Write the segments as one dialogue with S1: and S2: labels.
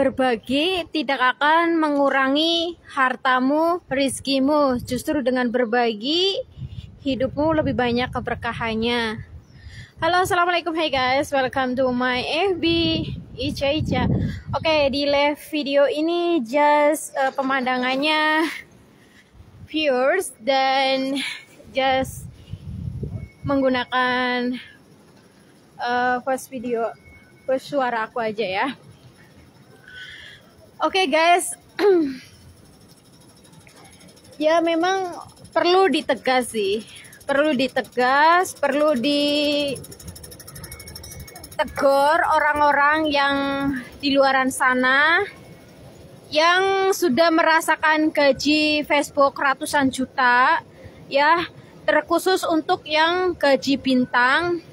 S1: Berbagi tidak akan mengurangi hartamu, rizkimu. Justru dengan berbagi, hidupmu lebih banyak keberkahannya. Halo, assalamualaikum, hey guys, welcome to my FB Ica. Oke, di live video ini just pemandangannya viewers dan just menggunakan voice suara aku aja ya. Oke guys, ya memang perlu ditegas sih, perlu ditegur orang-orang yang di luaran sana yang sudah merasakan gaji Facebook ratusan juta, ya, terkhusus untuk yang gaji bintang.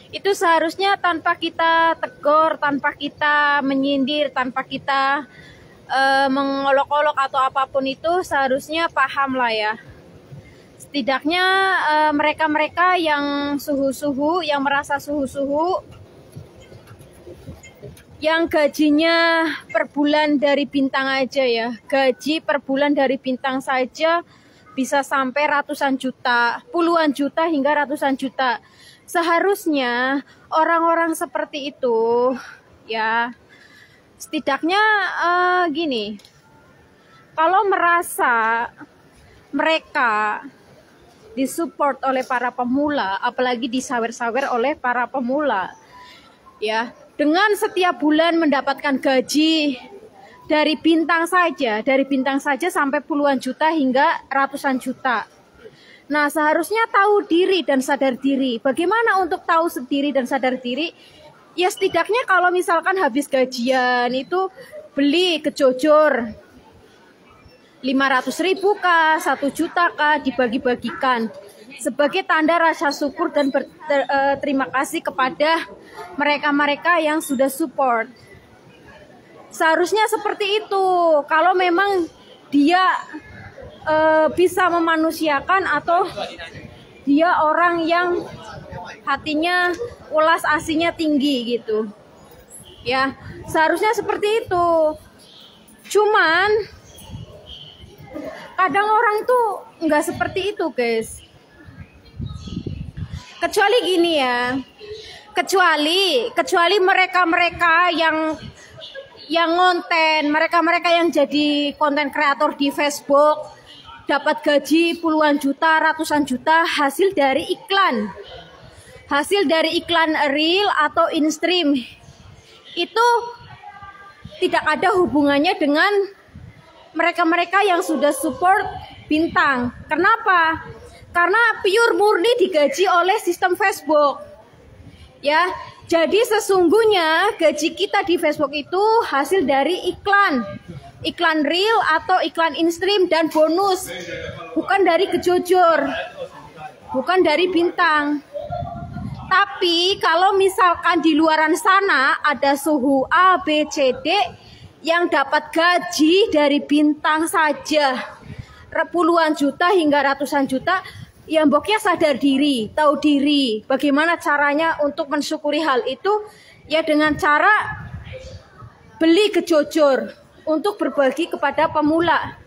S1: Itu seharusnya tanpa kita tegur, tanpa kita menyindir, tanpa kita mengolok-olok atau apapun itu, seharusnya paham lah ya. Setidaknya mereka-mereka yang suhu-suhu, yang merasa suhu-suhu, yang gajinya per bulan dari bintang aja ya, gaji per bulan dari bintang saja bisa sampai ratusan juta, puluhan juta hingga ratusan juta. Seharusnya orang-orang seperti itu ya setidaknya gini, kalau merasa mereka disupport oleh para pemula, apalagi disawer-sawer oleh para pemula ya, dengan setiap bulan mendapatkan gaji dari bintang saja sampai puluhan juta hingga ratusan juta. Nah, seharusnya tahu diri dan sadar diri. Bagaimana untuk tahu diri dan sadar diri? Ya setidaknya kalau misalkan habis gajian itu beli kejojor 500.000 kah, 1 juta kah, dibagi-bagikan sebagai tanda rasa syukur dan terima kasih kepada mereka-mereka yang sudah support. Seharusnya seperti itu. Kalau memang dia bisa memanusiakan atau dia orang yang hatinya ulas asihnya tinggi gitu ya, seharusnya seperti itu. Cuman kadang orang tuh nggak seperti itu guys, kecuali gini ya, kecuali mereka-mereka yang ngonten, mereka-mereka yang jadi konten kreator di Facebook dapat gaji puluhan juta, ratusan juta hasil dari iklan real atau in-stream. Itu tidak ada hubungannya dengan mereka-mereka yang sudah support bintang. Kenapa? Karena pure murni digaji oleh sistem Facebook ya. Jadi sesungguhnya gaji kita di Facebook itu hasil dari iklan real atau iklan in-stream dan bonus, bukan dari kejojor, bukan dari bintang. Tapi kalau misalkan di luaran sana ada suhu A, B, C, D yang dapat gaji dari bintang saja puluhan juta hingga ratusan juta, ya mboknya sadar diri, tahu diri. Bagaimana caranya untuk mensyukuri hal itu? Ya dengan cara beli kejojor untuk berbagi kepada pemula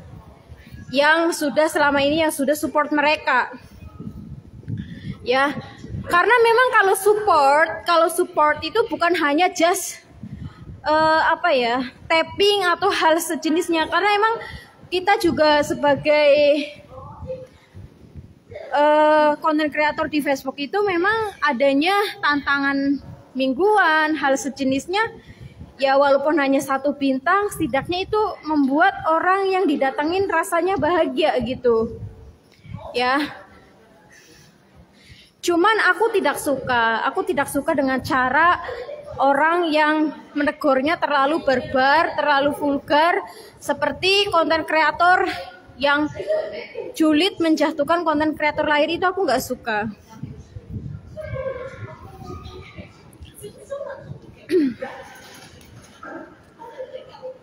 S1: yang sudah selama ini yang sudah support mereka ya. Karena memang kalau support itu bukan hanya just tapping atau hal sejenisnya, karena emang kita juga sebagai konten kreator di Facebook itu memang adanya tantangan mingguan, hal sejenisnya. Ya walaupun hanya 1 bintang, setidaknya itu membuat orang yang didatengin rasanya bahagia gitu ya. Cuman aku tidak suka dengan cara orang yang menegurnya terlalu barbar, terlalu vulgar, seperti konten kreator yang julid menjatuhkan konten kreator lain. Itu aku nggak suka.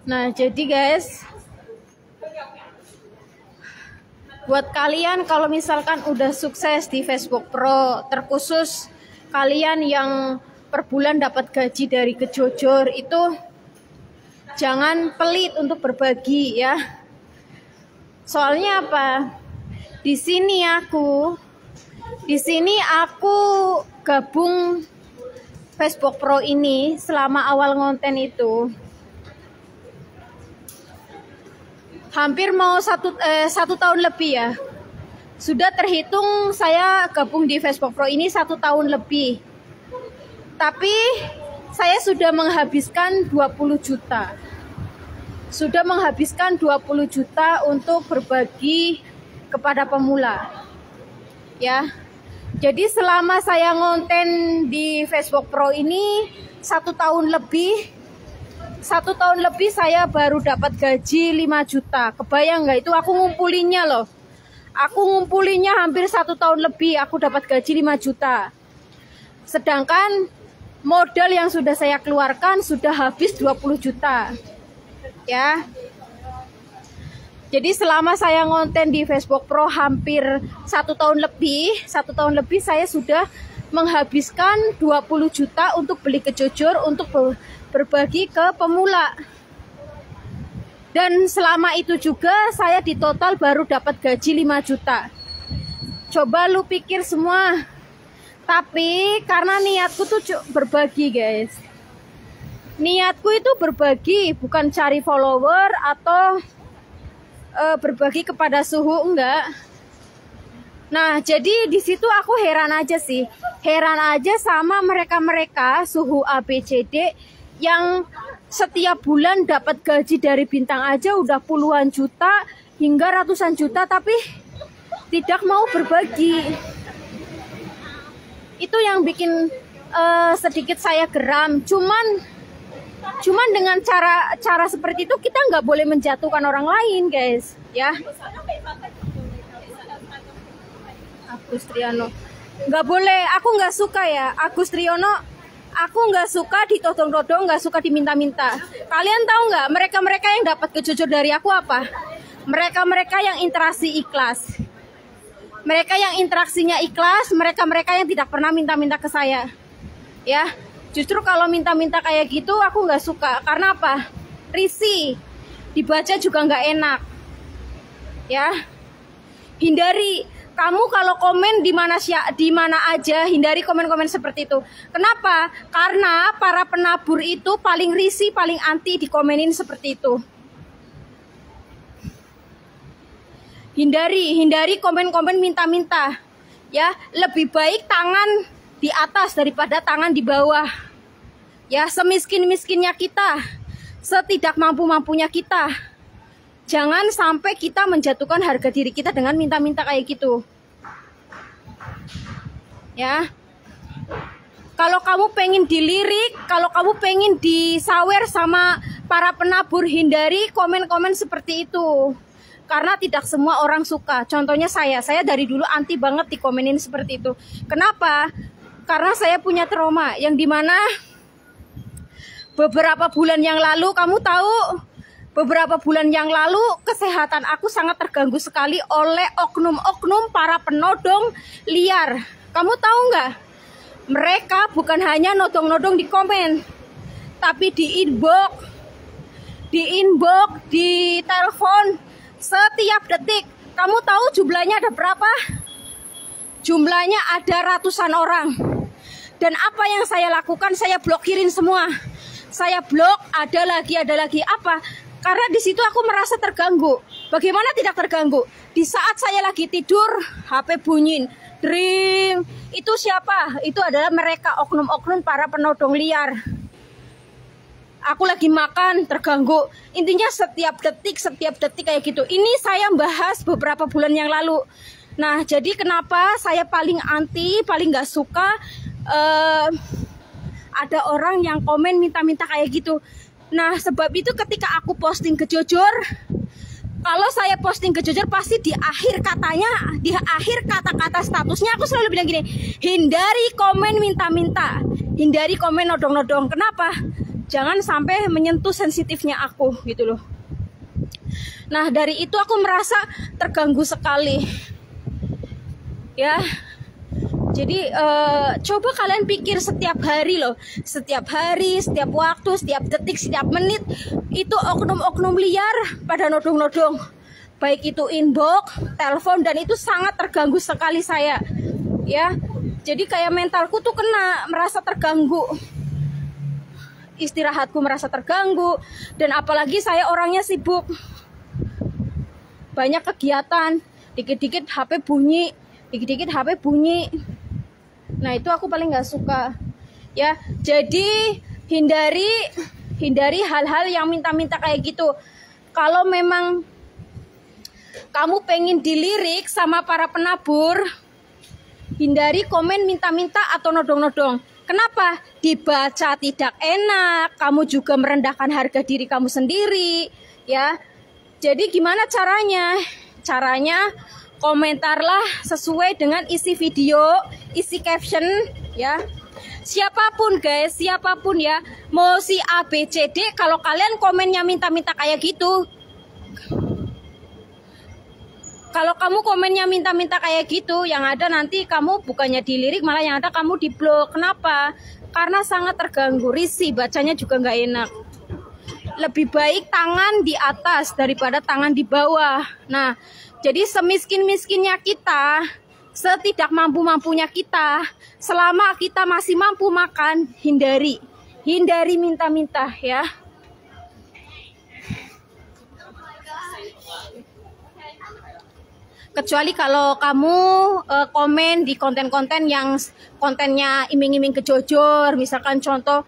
S1: Nah, jadi guys, buat kalian kalau misalkan udah sukses di Facebook Pro, terkhusus kalian yang per bulan dapat gaji dari kejojor, itu Jangan pelit untuk berbagi ya. Soalnya apa? Di sini aku gabung Facebook Pro ini selama awal ngonten itu hampir mau satu tahun lebih ya. Sudah terhitung saya gabung di Facebook Pro ini 1 tahun lebih. Tapi saya sudah menghabiskan 20 juta. Sudah menghabiskan 20 juta untuk berbagi kepada pemula. Ya. Jadi selama saya ngonten di Facebook Pro ini 1 tahun lebih. 1 tahun lebih saya baru dapat gaji 5 juta. Kebayang nggak itu aku ngumpulinnya loh. Aku ngumpulinnya hampir 1 tahun lebih aku dapat gaji 5 juta. Sedangkan modal yang sudah saya keluarkan sudah habis 20 juta. Ya. Jadi selama saya ngonten di Facebook Pro hampir 1 tahun lebih saya sudah menghabiskan 20 juta untuk beli kejujur untuk berbagi ke pemula. Dan selama itu juga saya di total baru dapat gaji 5 juta. Coba lu pikir semua. Tapi karena niatku tuh berbagi guys. Niatku itu berbagi, bukan cari follower atau berbagi kepada suhu, enggak. Nah, jadi di situ aku heran aja sih. Heran aja sama mereka-mereka suhu ABCD yang setiap bulan dapat gaji dari bintang aja udah puluhan juta hingga ratusan juta tapi tidak mau berbagi. Itu yang bikin sedikit saya geram. Cuman dengan cara seperti itu kita nggak boleh menjatuhkan orang lain, guys. Ya. Agus Triyono, nggak boleh. Aku nggak suka ya, Agus Triyono. Aku nggak suka ditodong-todong, nggak suka diminta-minta. Kalian tahu nggak? Mereka-mereka yang dapat kejujur dari aku apa? Mereka-mereka yang interaksi ikhlas. Mereka yang interaksinya ikhlas, mereka-mereka yang tidak pernah minta-minta ke saya. Ya, justru kalau minta-minta kayak gitu aku nggak suka. Karena apa? Risih, dibaca juga nggak enak. Ya, hindari. Kamu kalau komen di mana aja, hindari komen-komen seperti itu. Kenapa? Karena para penabur itu paling risih, paling anti dikomenin seperti itu. Hindari komen-komen minta-minta. Ya, lebih baik tangan di atas daripada tangan di bawah. Ya, semiskin-miskinnya kita, setidak mampu-mampunya kita. Jangan sampai kita menjatuhkan harga diri kita dengan minta-minta kayak gitu. Ya. Kalau kamu pengen dilirik, kalau kamu pengen disawer sama para penabur, hindari komen-komen seperti itu. Karena tidak semua orang suka. Contohnya saya dari dulu anti banget dikomenin seperti itu. Kenapa? Karena saya punya trauma yang dimana beberapa bulan yang lalu, kamu tahu, beberapa bulan yang lalu kesehatan aku sangat terganggu sekali oleh oknum-oknum para penodong liar. Kamu tahu nggak? Mereka bukan hanya nodong-nodong di komen, tapi di inbox, di telepon. Setiap detik. Kamu tahu jumlahnya ada berapa? Jumlahnya ada ratusan orang. Dan apa yang saya lakukan? Saya blokirin semua. Saya blok, ada lagi. Apa? Karena di situ aku merasa terganggu. Bagaimana tidak terganggu? Di saat saya lagi tidur, HP bunyiin. Dring. Itu siapa? Itu adalah mereka, oknum-oknum para penodong liar. Aku lagi makan, terganggu. Intinya setiap detik kayak gitu. Ini saya bahas beberapa bulan yang lalu. Nah, jadi kenapa saya paling anti, paling gak suka ada orang yang komen minta-minta kayak gitu. Nah, sebab itu ketika aku posting kejujur, kalau saya posting kejujur pasti di akhir katanya, di akhir kata-kata statusnya aku selalu bilang gini, hindari komen minta-minta, hindari komen nodong-nodong. Kenapa? Jangan sampai menyentuh sensitifnya aku gitu loh. Nah, dari itu aku merasa terganggu sekali. Ya. Jadi coba kalian pikir setiap hari loh, setiap hari, setiap waktu, setiap detik, setiap menit itu oknum-oknum liar pada nodong-nodong, baik itu inbox, telepon, dan itu sangat terganggu sekali saya, ya. Jadi kayak mentalku tuh kena, merasa terganggu, istirahatku merasa terganggu, dan apalagi saya orangnya sibuk, banyak kegiatan, dikit-dikit HP bunyi, dikit-dikit HP bunyi. Nah itu aku paling nggak suka, ya. Jadi hindari hal-hal yang minta-minta kayak gitu. Kalau memang kamu pengen dilirik sama para penabur, hindari komen minta-minta atau nodong-nodong. Kenapa? Dibaca tidak enak, kamu juga merendahkan harga diri kamu sendiri, ya. Jadi gimana caranya? Caranya komentarlah sesuai dengan isi video, isi caption, ya. Siapapun guys, siapapun ya, mau si A, B, C, D, kalau kalian komennya minta-minta kayak gitu, kalau kamu komennya minta-minta kayak gitu, yang ada nanti kamu bukannya dilirik, malah yang ada kamu diblok. Kenapa? Karena sangat terganggu, risih, bacanya juga nggak enak. Lebih baik tangan di atas daripada tangan di bawah. Nah, jadi semiskin-miskinnya kita, setidak mampu-mampunya kita, selama kita masih mampu makan, hindari minta-minta, ya. Kecuali kalau kamu komen di konten-konten yang kontennya iming-iming kejojor, misalkan contoh,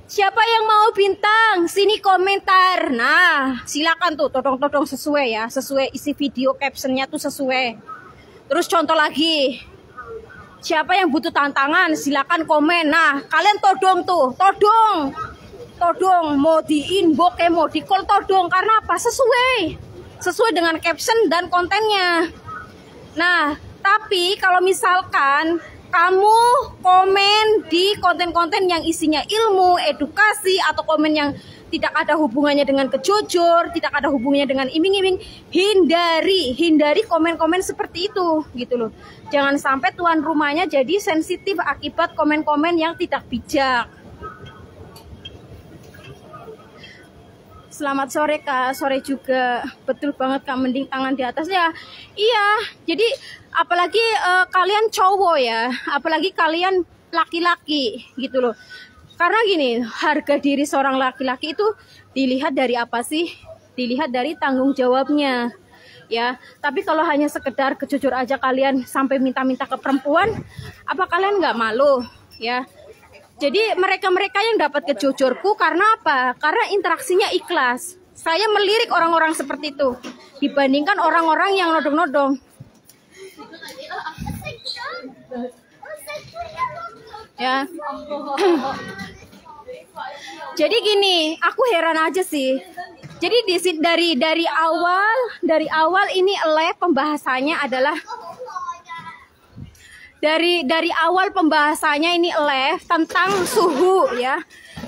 S1: siapa yang mau bintang? Sini komentar. Nah, silakan tuh todong-todong sesuai ya, sesuai isi video captionnya tuh sesuai. Terus contoh lagi, siapa yang butuh tantangan? Silakan komen. Nah, kalian todong tuh, todong, mau di inbox, mau di call, todong. Karena apa? Sesuai dengan caption dan kontennya. Nah, tapi kalau misalkan kamu komen di konten-konten yang isinya ilmu, edukasi, atau komen yang tidak ada hubungannya dengan kejujur, tidak ada hubungannya dengan iming-iming, hindari komen-komen seperti itu, gitu loh. Jangan sampai tuan rumahnya jadi sensitif akibat komen-komen yang tidak bijak. Selamat sore Kak, sore juga. Betul banget Kak, mending tangan di atas ya. Iya, jadi apalagi kalian cowok ya, apalagi kalian laki-laki gitu loh. Karena gini, harga diri seorang laki-laki itu dilihat dari apa sih? Dilihat dari tanggung jawabnya, ya. Tapi kalau hanya sekedar kejujur aja kalian sampai minta-minta ke perempuan, apa kalian nggak malu, ya? Jadi mereka-mereka yang dapat kejujurku karena apa? Karena interaksinya ikhlas. Saya melirik orang-orang seperti itu dibandingkan orang-orang yang nodong-nodong. Ya. Jadi gini, aku heran aja sih. Jadi dari awal ini live pembahasannya adalah dari awal pembahasannya ini live tentang suhu, ya.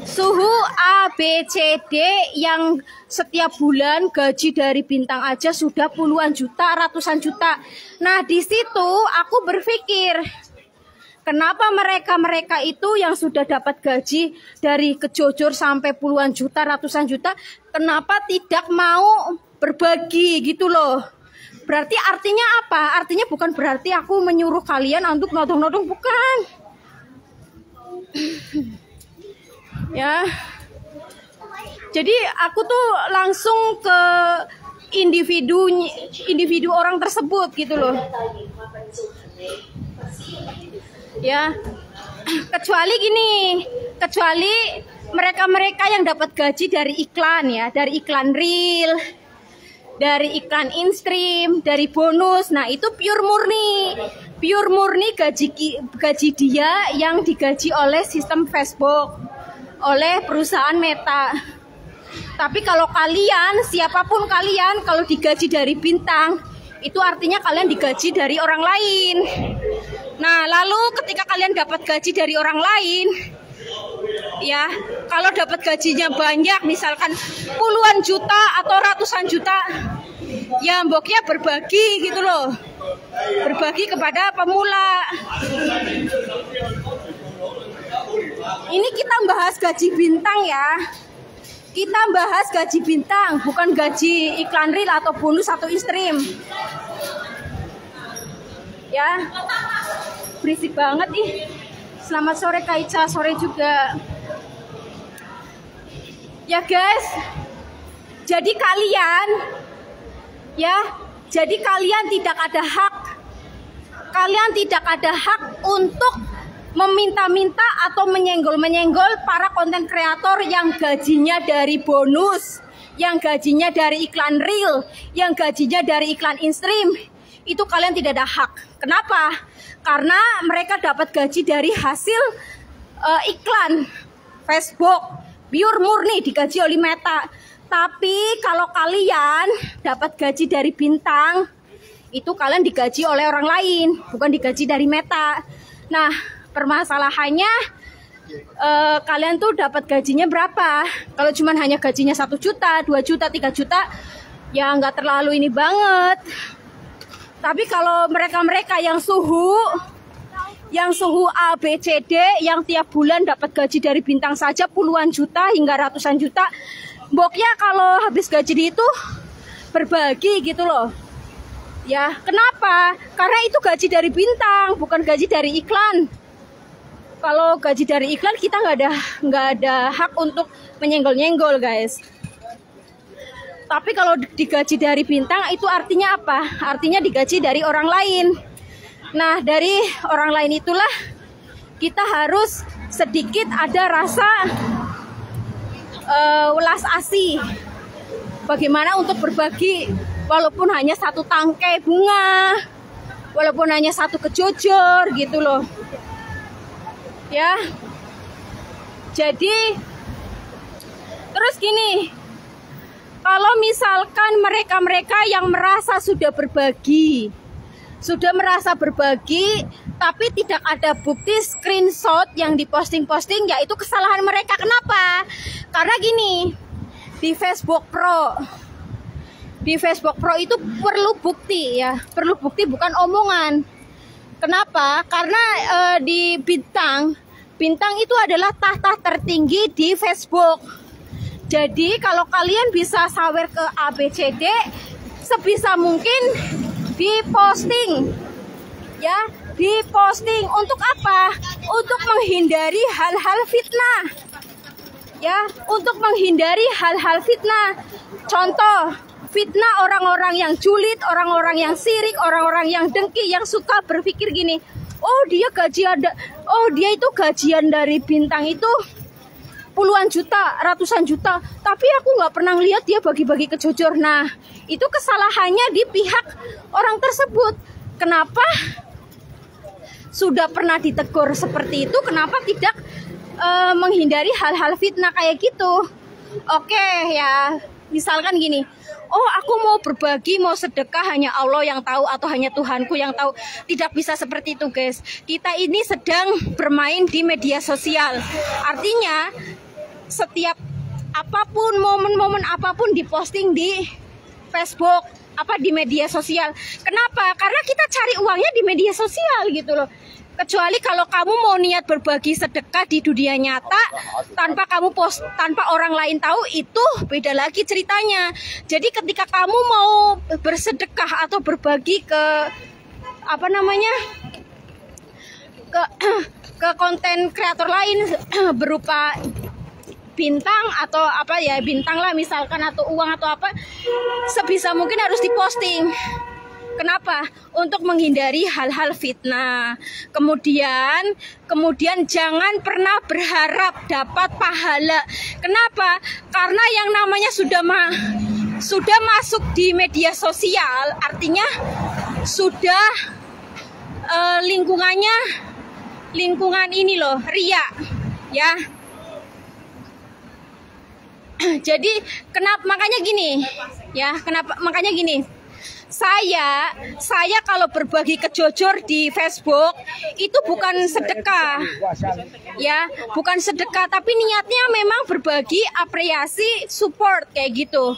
S1: Suhu A, B, C, D yang setiap bulan gaji dari bintang aja sudah puluhan juta, ratusan juta. Nah, di situ aku berpikir, kenapa mereka itu yang sudah dapat gaji dari kejujur sampai puluhan juta, ratusan juta, kenapa tidak mau berbagi gitu loh. Berarti artinya apa? Artinya bukan berarti aku menyuruh kalian untuk nodong-nodong, bukan. Ya. Jadi aku tuh langsung ke individu orang tersebut gitu loh. Ya. Kecuali mereka yang dapat gaji dari iklan, ya, dari iklan reel, dari iklan in-stream, dari bonus. Nah, itu pure murni gaji dia yang digaji oleh sistem Facebook, oleh perusahaan Meta. Tapi kalau kalian, siapapun kalian, kalau digaji dari bintang, itu artinya kalian digaji dari orang lain. Nah, lalu ketika kalian dapat gaji dari orang lain, ya, kalau dapat gajinya banyak, misalkan puluhan juta atau ratusan juta, ya mboknya berbagi gitu loh, berbagi kepada pemula. Ini kita bahas gaji bintang ya, kita bahas gaji bintang, bukan gaji iklan real atau bonus atau in-stream ya. Berisik banget ih. Selamat sore Kak Ica, sore juga ya guys. Jadi kalian ya, jadi kalian tidak ada hak, kalian tidak ada hak untuk meminta-minta atau menyenggol-menyenggol para konten kreator yang gajinya dari bonus, yang gajinya dari iklan real, yang gajinya dari iklan in-stream. Itu kalian tidak ada hak. Kenapa? Karena mereka dapat gaji dari hasil iklan Facebook, pure murni digaji oleh Meta. Tapi kalau kalian dapat gaji dari bintang, itu kalian digaji oleh orang lain, bukan digaji dari Meta. Nah, permasalahannya kalian tuh dapat gajinya berapa? Kalau cuma hanya gajinya 1 juta, 2 juta, 3 juta, ya nggak terlalu ini banget. Tapi kalau mereka-mereka yang suhu A, B, C, D, yang tiap bulan dapat gaji dari bintang saja puluhan juta hingga ratusan juta, mboknya kalau habis gaji itu berbagi gitu loh. Ya, kenapa? Karena itu gaji dari bintang, bukan gaji dari iklan. Kalau gaji dari iklan kita nggak ada hak untuk menyenggol-nyenggol guys. Tapi kalau digaji dari bintang itu artinya apa? Artinya digaji dari orang lain. Nah, dari orang lain itulah kita harus sedikit ada rasa welas asih. Bagaimana untuk berbagi, walaupun hanya 1 tangkai bunga, walaupun hanya 1 kejojor gitu loh. Ya. Jadi terus gini, kalau misalkan mereka-mereka yang merasa sudah merasa berbagi, tapi tidak ada bukti screenshot yang diposting-posting, ya itu kesalahan mereka. Kenapa? Karena gini, di Facebook Pro itu perlu bukti ya, perlu bukti bukan omongan. Kenapa? Karena di bintang itu adalah tahta tertinggi di Facebook. Jadi kalau kalian bisa sawer ke ABCD, sebisa mungkin diposting ya, diposting. Untuk apa? Untuk menghindari hal-hal fitnah ya, untuk menghindari hal-hal fitnah. Contoh fitnah orang-orang yang julid, orang-orang yang sirik, orang-orang yang dengki, yang suka berpikir gini, oh dia itu gajian dari bintang itu puluhan juta, ratusan juta, tapi aku nggak pernah lihat dia bagi-bagi kejujur. Nah, itu kesalahannya di pihak orang tersebut. Kenapa sudah pernah ditegur seperti itu, kenapa tidak menghindari hal-hal fitnah kayak gitu? Oke ya, misalkan gini, oh aku mau berbagi, mau sedekah, hanya Allah yang tahu atau hanya Tuhanku yang tahu. Tidak bisa seperti itu guys. Kita ini sedang bermain di media sosial. Artinya setiap apapun, momen-momen apapun diposting di Facebook, di media sosial. Kenapa? Karena kita cari uangnya di media sosial gitu loh. Kecuali kalau kamu mau niat berbagi sedekah di dunia nyata tanpa kamu tanpa orang lain tahu, itu beda lagi ceritanya. Jadi ketika kamu mau bersedekah atau berbagi ke ke konten kreator lain berupa bintang atau bintang lah misalkan, atau uang atau apa, sebisa mungkin harus diposting. Kenapa? Untuk menghindari hal-hal fitnah. Kemudian jangan pernah berharap dapat pahala. Kenapa? Karena yang namanya sudah masuk di media sosial, artinya sudah lingkungan ini loh, ria ya. Jadi makanya gini, saya kalau berbagi kejujur di Facebook itu bukan sedekah ya, bukan sedekah, tapi niatnya memang berbagi, apresiasi, support kayak gitu.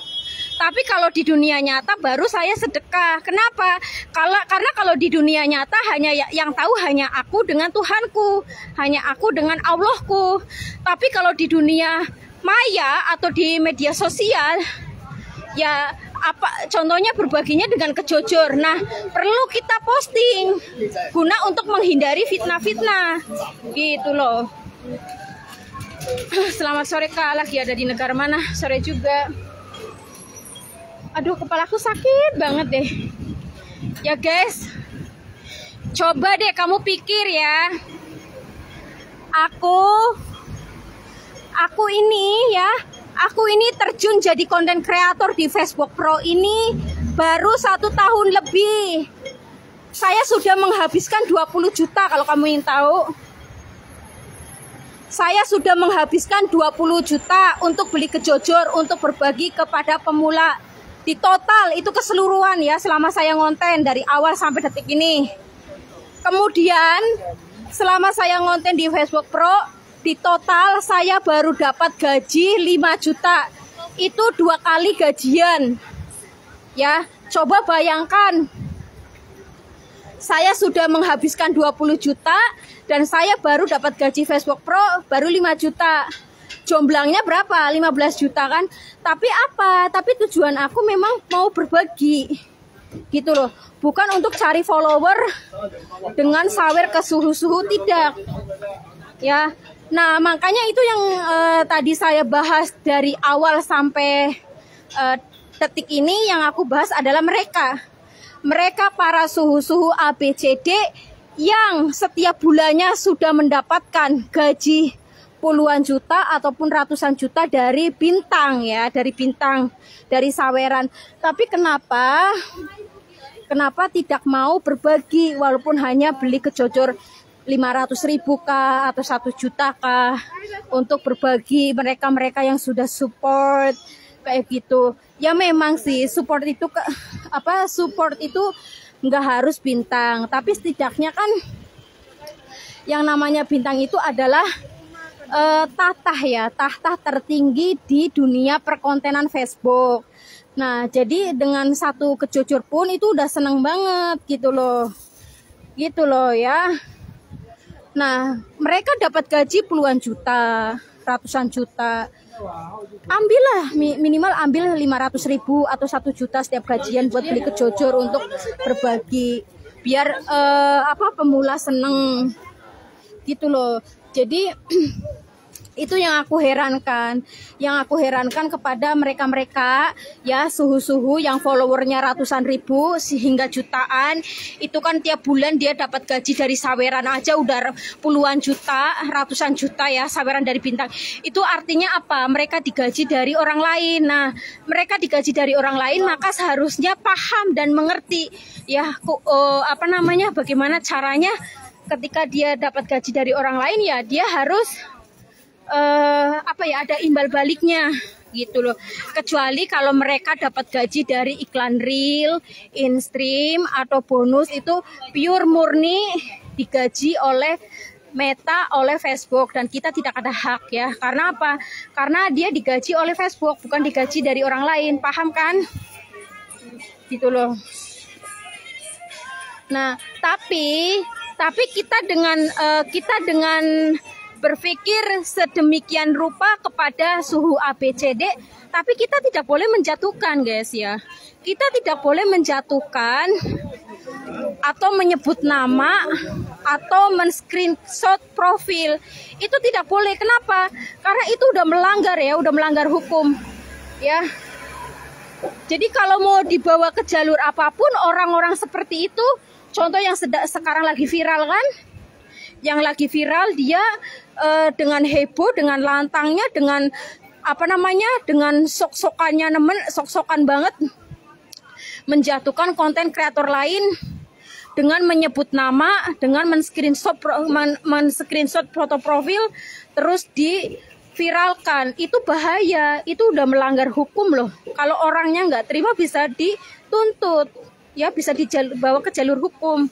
S1: Tapi kalau di dunia nyata baru saya sedekah. Kenapa? Karena kalau di dunia nyata hanya yang tahu hanya aku dengan Tuhanku, hanya aku dengan Allahku. Tapi kalau di dunia maya atau di media sosial, ya apa contohnya berbaginya dengan kejujur. Nah, perlu kita posting guna untuk menghindari fitnah-fitnah. Gitu loh. Selamat sore Kak, lagi ada di negara mana? Sore juga. Aduh, kepalaku sakit banget deh. Ya guys, coba deh kamu pikir ya. Aku ini terjun jadi konten kreator di Facebook Pro ini baru 1 tahun lebih. Saya sudah menghabiskan 20 juta kalau kamu ingin tahu. Saya sudah menghabiskan 20 juta untuk beli kejujur, untuk berbagi kepada pemula. Di total itu keseluruhan ya selama saya ngonten dari awal sampai detik ini. Kemudian selama saya ngonten di Facebook Pro, di total saya baru dapat gaji 5 juta. Itu 2 kali gajian. Ya, coba bayangkan. Saya sudah menghabiskan 20 juta dan saya baru dapat gaji Facebook Pro baru 5 juta. Jomblangnya berapa? 15 juta kan? Tapi apa? Tapi tujuan aku memang mau berbagi. Gitu loh. Bukan untuk cari follower dengan sawer ke suhu-suhu, tidak. Ya. Nah, makanya itu yang tadi saya bahas dari awal sampai detik ini, yang aku bahas adalah mereka. Mereka para suhu-suhu ABCD yang setiap bulannya sudah mendapatkan gaji puluhan juta ataupun ratusan juta dari bintang ya, dari saweran. Tapi kenapa tidak mau berbagi walaupun hanya beli kejujur 500.000 kah atau 1 juta kah untuk berbagi mereka yang sudah support kayak gitu. Ya memang sih support itu nggak harus bintang, tapi setidaknya kan yang namanya bintang itu adalah tahta tertinggi di dunia perkontenan Facebook. Nah, jadi dengan 1 kejujur pun itu udah seneng banget gitu loh ya. Nah, mereka dapat gaji puluhan juta, ratusan juta. Ambillah, minimal ambil 500.000 atau 1 juta setiap gajian buat beli kejujur untuk berbagi, biar pemula seneng gitu loh. Jadi itu yang aku herankan kepada mereka ya, suhu-suhu yang followernya ratusan ribu sehingga jutaan. Itu kan tiap bulan dia dapat gaji dari saweran aja udah puluhan juta, ratusan juta ya, saweran dari bintang. Itu artinya apa? Mereka digaji dari orang lain. Nah, mereka digaji dari orang lain, maka seharusnya paham dan mengerti ya bagaimana caranya ketika dia dapat gaji dari orang lain, ya dia harus ada imbal baliknya gitu loh. Kecuali kalau mereka dapat gaji dari iklan reel, in-stream atau bonus, itu pure murni digaji oleh Meta, oleh Facebook, dan kita tidak ada hak ya. Karena apa? Karena dia digaji oleh Facebook, bukan digaji dari orang lain. Paham kan? Gitu loh. Nah, tapi kita dengan berpikir sedemikian rupa kepada suhu ABCD, tapi kita tidak boleh menjatuhkan guys ya. Kita tidak boleh menjatuhkan atau menyebut nama atau men-screenshot profil. Itu tidak boleh. Kenapa? Karena itu udah melanggar hukum ya. Jadi kalau mau dibawa ke jalur apapun, orang-orang seperti itu, contoh yang sekarang lagi viral kan, dia dengan heboh, dengan lantangnya, dengan dengan sok-sokan banget menjatuhkan konten kreator lain dengan menyebut nama, dengan men-screenshot foto profil terus diviralkan. Itu bahaya, itu udah melanggar hukum loh. Kalau orangnya nggak terima bisa dituntut ya, bisa dibawa ke jalur hukum.